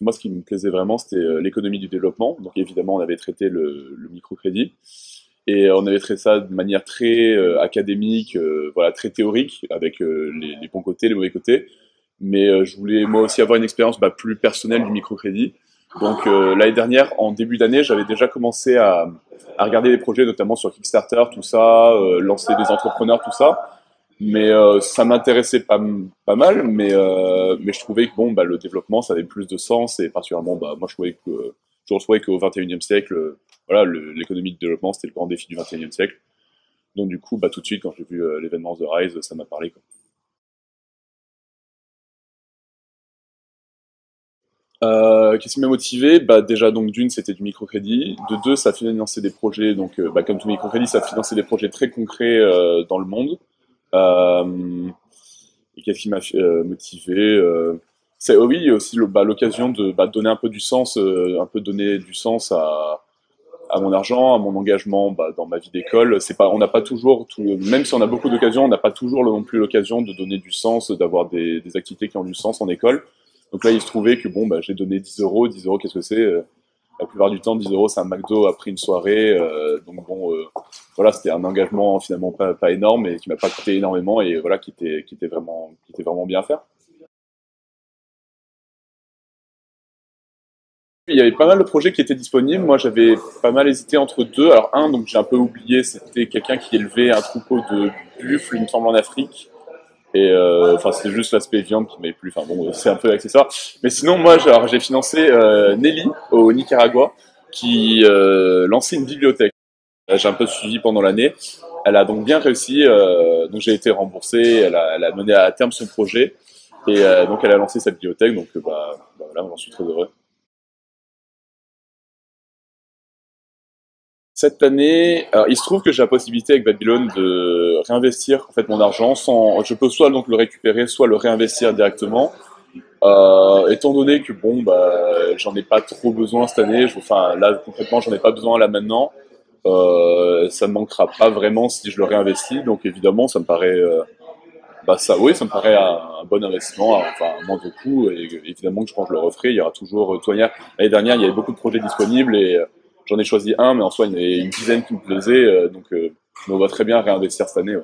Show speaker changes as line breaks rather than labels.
moi, ce qui me plaisait vraiment, c'était l'économie du développement. Donc évidemment, on avait traité le microcrédit et on avait traité ça de manière très académique, voilà, très théorique, avec les bons côtés, les mauvais côtés. Mais je voulais moi aussi avoir une expérience plus personnelle du microcrédit. Donc l'année dernière, en début d'année, j'avais déjà commencé à regarder des projets, notamment sur Kickstarter, tout ça, lancer des entrepreneurs, tout ça. Mais ça m'intéressait pas mal, mais je trouvais que bon, le développement, ça avait plus de sens, et particulièrement, moi, je trouvais qu'au XXIe siècle, voilà, l'économie de développement, c'était le grand défi du XXIe siècle. Donc du coup, tout de suite, quand j'ai vu l'événement The Rise, ça m'a parlé, quoi. Qu'est-ce qui m'a motivé? Déjà, donc d'une, c'était du microcrédit. De deux, ça finançait des projets, donc comme tout microcrédit, ça finançait des projets très concrets dans le monde. Euh, Et qu'est-ce qui m'a motivé c'est oui aussi l'occasion de donner un peu du sens, un peu donner du sens à mon argent, à mon engagement dans ma vie d'école. C'est pas, on n'a pas toujours, même si on a beaucoup d'occasions, on n'a pas toujours non plus l'occasion de donner du sens, d'avoir des activités qui ont du sens en école. Donc là, il se trouvait que bon, j'ai donné 10 euros. 10 euros, qu'est-ce que c'est la plupart du temps, 10 euros, c'est un McDo après une soirée. Donc bon, voilà, c'était un engagement finalement pas énorme et qui m'a pas coûté énormément et voilà, qui était vraiment bien à faire. Il y avait pas mal de projets qui étaient disponibles. Moi, j'avais pas mal hésité entre deux. Alors un, donc j'ai un peu oublié, c'était quelqu'un qui élevait un troupeau de buffles, il me semble, en Afrique. Et enfin, c'était juste l'aspect viande qui m'avait plu. Enfin bon, c'est un peu accessoire. Mais sinon, moi, j'ai financé Nelly au Nicaragua, qui lançait une bibliothèque. J'ai un peu suivi pendant l'année. Elle a donc bien réussi. Donc j'ai été remboursé. Elle a mené à terme son projet. Et donc elle a lancé sa bibliothèque. Donc voilà, j'en suis très heureux. Cette année, alors, il se trouve que j'ai la possibilité avec Babylone de réinvestir en fait mon argent sans. Je peux soit donc le récupérer, soit le réinvestir directement. Étant donné que bon, j'en ai pas trop besoin cette année. Enfin là concrètement, j'en ai pas besoin là maintenant. Ça me manquera pas vraiment si je le réinvestis. Donc évidemment, ça me paraît, oui, ça me paraît un bon investissement, enfin un moindre coût. Et évidemment que je pense que je le referai. Il y aura toujours, l'année dernière, il y avait beaucoup de projets disponibles et j'en ai choisi un, mais en soi, il y en avait une dizaine qui me plaisaient. Donc, on va très bien réinvestir cette année. Ouais.